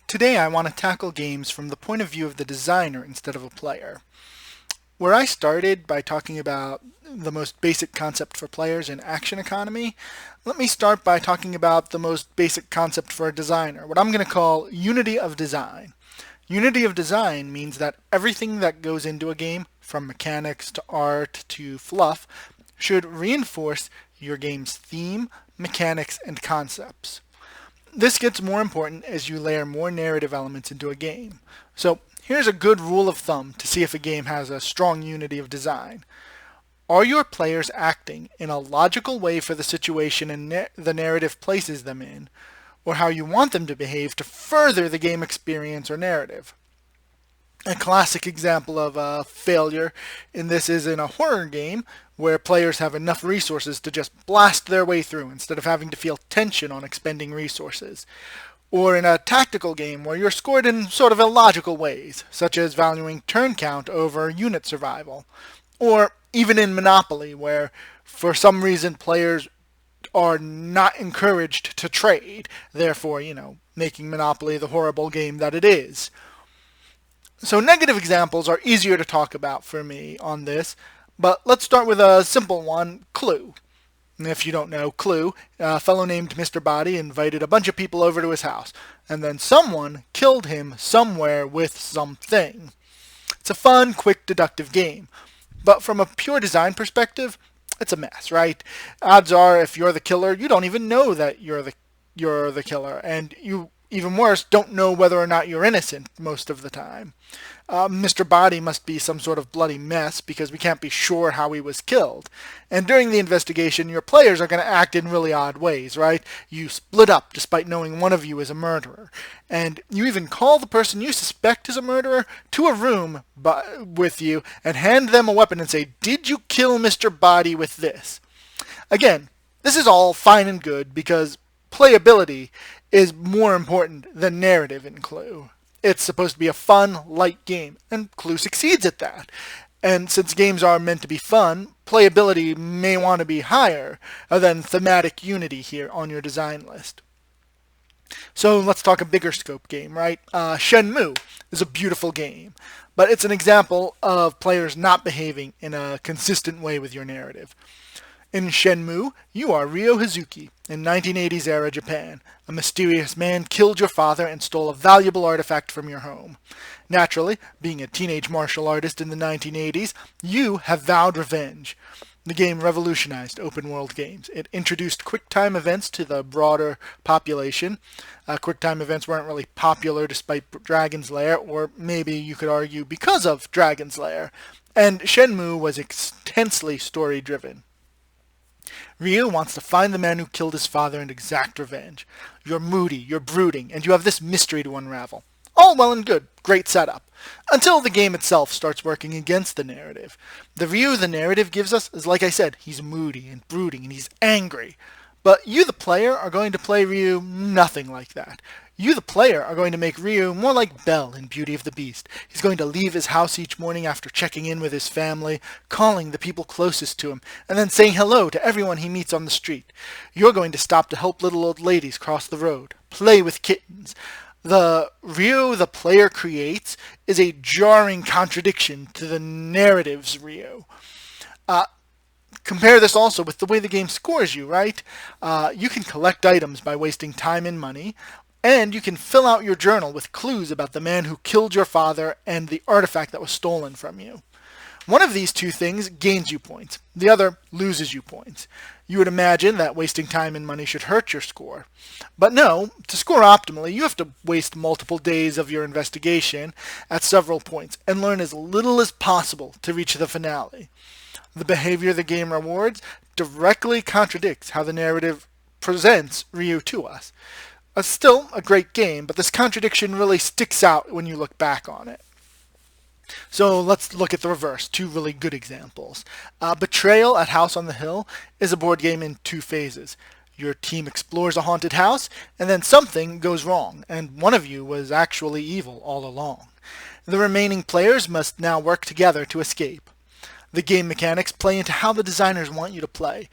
Today I want to tackle games from the point of view of the designer instead of a player. Where I started by talking about the most basic concept for players in action economy, let me start by talking about the most basic concept for a designer, what I'm going to call unity of design. Unity of design means that everything that goes into a game, from mechanics to art to fluff, should reinforce your game's theme, mechanics, and concepts. This gets more important as you layer more narrative elements into a game. So here's a good rule of thumb to see if a game has a strong unity of design. Are your players acting in a logical way for the situation and the narrative places them in, or how you want them to behave to further the game experience or narrative? A classic example of a failure in this is in a horror game where players have enough resources to just blast their way through instead of having to feel tension on expending resources. Or in a tactical game where you're scored in sort of illogical ways, such as valuing turn count over unit survival. Or even in Monopoly where for some reason players are not encouraged to trade, therefore, making Monopoly the horrible game that it is. So negative examples are easier to talk about for me on this, but let's start with a simple one, Clue. If you don't know, Clue, a fellow named Mr. Body invited a bunch of people over to his house, and then someone killed him somewhere with something. It's a fun, quick, deductive game, but from a pure design perspective, it's a mess, right? Odds are, if you're the killer, you don't even know that you're the killer, and you, even worse, don't know whether or not you're innocent most of the time. Mr. Body must be some sort of bloody mess because we can't be sure how he was killed. And during the investigation, your players are going to act in really odd ways, right? You split up despite knowing one of you is a murderer. And you even call the person you suspect is a murderer to a room with you and hand them a weapon and say, "Did you kill Mr. Body with this?" Again, this is all fine and good because playability is more important than narrative in Clue. It's supposed to be a fun, light game, and Clue succeeds at that. And since games are meant to be fun, playability may want to be higher than thematic unity here on your design list. So let's talk a bigger scope game, right? Shenmue is a beautiful game, but it's an example of players not behaving in a consistent way with your narrative. In Shenmue, you are Ryo Hazuki in 1980s era Japan. A mysterious man killed your father and stole a valuable artifact from your home. Naturally, being a teenage martial artist in the 1980s, you have vowed revenge. The game revolutionized open-world games. It introduced quick-time events to the broader population. Quick-time events weren't really popular despite Dragon's Lair, or maybe you could argue because of Dragon's Lair. And Shenmue was intensely story-driven. Ryu wants to find the man who killed his father and exact revenge. You're moody, you're brooding, and you have this mystery to unravel. All well and good, great setup. Until the game itself starts working against the narrative. The Ryu the narrative gives us is, like I said, he's moody and brooding and he's angry. But you, the player, are going to play Ryu nothing like that. You, the player, are going to make Ryu more like Belle in Beauty of the Beast. He's going to leave his house each morning after checking in with his family, calling the people closest to him, and then saying hello to everyone he meets on the street. You're going to stop to help little old ladies cross the road, play with kittens. The Ryu the player creates is a jarring contradiction to the narrative's Ryu. Compare this also with the way the game scores you, right? You can collect items by wasting time and money, and you can fill out your journal with clues about the man who killed your father and the artifact that was stolen from you. One of these two things gains you points. The other loses you points. You would imagine that wasting time and money should hurt your score. But no, to score optimally, you have to waste multiple days of your investigation at several points and learn as little as possible to reach the finale. The behavior the game rewards directly contradicts how the narrative presents Ryu to us. Still a great game, but this contradiction really sticks out when you look back on it. So let's look at the reverse, two really good examples. Betrayal at House on the Hill is a board game in two phases. Your team explores a haunted house, and then something goes wrong, and one of you was actually evil all along. The remaining players must now work together to escape. The game mechanics play into how the designers want you to play.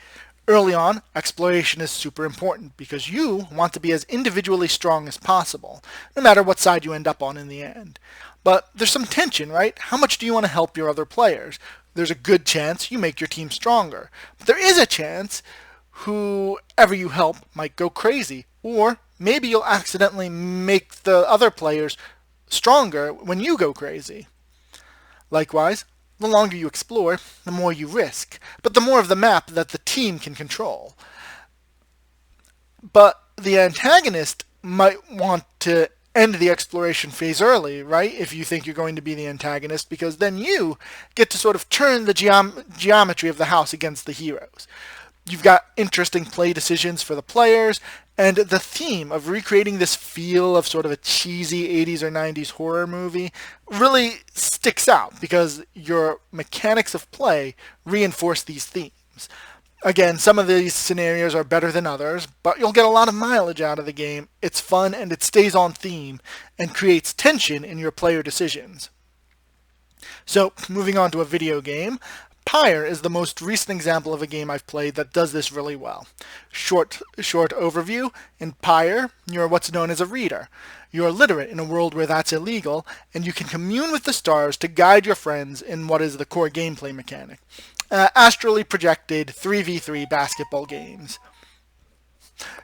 Early on, exploration is super important because you want to be as individually strong as possible, no matter what side you end up on in the end. But there's some tension, right? How much do you want to help your other players? There's a good chance you make your team stronger. But there is a chance whoever you help might go crazy, or maybe you'll accidentally make the other players stronger when you go crazy. Likewise, the longer you explore, the more you risk, but the more of the map that the team can control. But the antagonist might want to end the exploration phase early, right? If you think you're going to be the antagonist, because then you get to sort of turn the geometry of the house against the heroes. You've got interesting play decisions for the players, and the theme of recreating this feel of sort of a cheesy 80s or 90s horror movie really sticks out because your mechanics of play reinforce these themes. Again, some of these scenarios are better than others, but you'll get a lot of mileage out of the game. It's fun and it stays on theme and creates tension in your player decisions. So, moving on to a video game, Pyre is the most recent example of a game I've played that does this really well. Short overview. In Pyre, you're what's known as a reader. You're literate in a world where that's illegal, and you can commune with the stars to guide your friends in what is the core gameplay mechanic. Astrally projected 3v3 basketball games.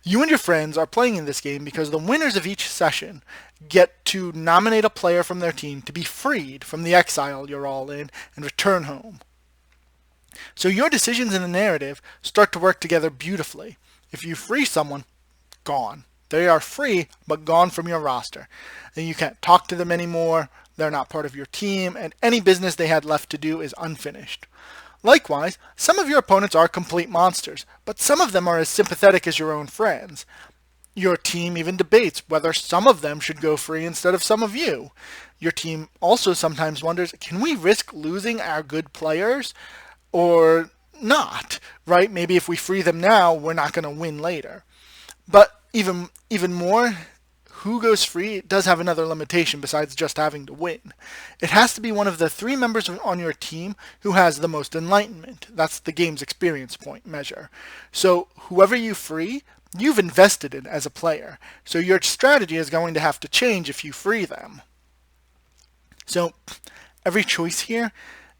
You and your friends are playing in this game because the winners of each session get to nominate a player from their team to be freed from the exile you're all in and return home. So your decisions in the narrative start to work together beautifully. If you free someone, gone. They are free, but gone from your roster. And you can't talk to them anymore, they're not part of your team, and any business they had left to do is unfinished. Likewise, some of your opponents are complete monsters, but some of them are as sympathetic as your own friends. Your team even debates whether some of them should go free instead of some of you. Your team also sometimes wonders, can we risk losing our good players? Or not, right? Maybe if we free them now, we're not going to win later. But even more, who goes free does have another limitation besides just having to win. It has to be one of the 3 members on your team who has the most enlightenment. That's the game's experience point measure. So whoever you free, you've invested in as a player. So your strategy is going to have to change if you free them. So every choice here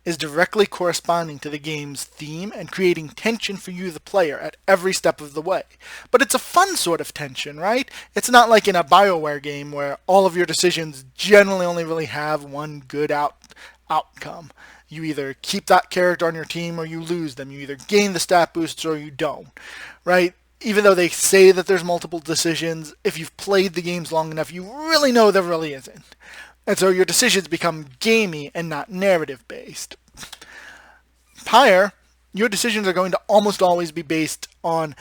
is directly corresponding to the game's theme and creating tension for you, the player, at every step of the way. But it's a fun sort of tension, right? It's not like in a BioWare game where all of your decisions generally only really have one good outcome. You either keep that character on your team or you lose them. You either gain the stat boosts or you don't, right? Even though they say that there's multiple decisions, if you've played the games long enough, you really know there really isn't. And so your decisions become gamey and not narrative-based. Pyre, your decisions are going to almost always be based on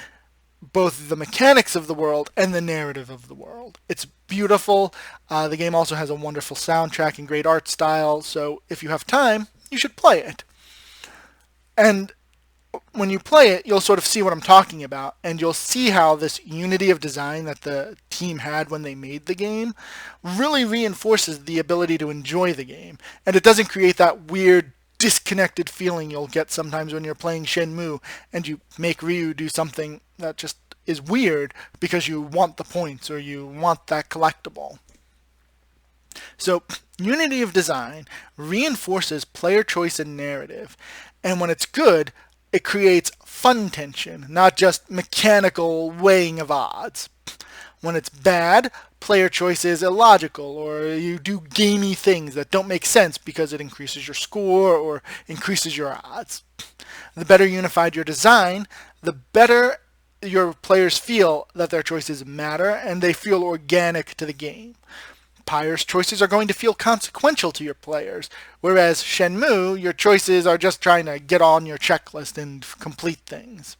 both the mechanics of the world and the narrative of the world. It's beautiful. The game also has a wonderful soundtrack and great art style, so if you have time, you should play it. And when you play it, you'll sort of see what I'm talking about, and you'll see how this unity of design that the team had when they made the game really reinforces the ability to enjoy the game. And it doesn't create that weird, disconnected feeling you'll get sometimes when you're playing Shenmue and you make Ryu do something that just is weird because you want the points or you want that collectible. So, unity of design reinforces player choice and narrative, and when it's good, it creates fun tension, not just mechanical weighing of odds. When it's bad, player choice is illogical, or you do gamey things that don't make sense because it increases your score or increases your odds. The better unified your design, the better your players feel that their choices matter and they feel organic to the game. Pyre's choices are going to feel consequential to your players, whereas Shenmue, your choices are just trying to get on your checklist and complete things.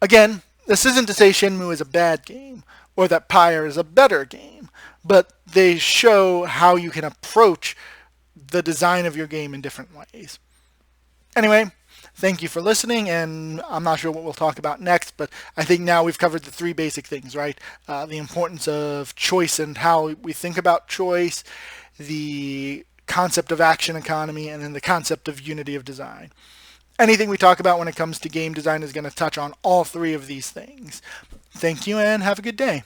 Again, this isn't to say Shenmue is a bad game, or that Pyre is a better game, but they show how you can approach the design of your game in different ways. Anyway, thank you for listening, and I'm not sure what we'll talk about next, but I think now we've covered the 3 basic things, right? The importance of choice and how we think about choice, the concept of action economy, and then the concept of unity of design. anything we talk about when it comes to game design is going to touch on all three of these things. Thank you and have a good day.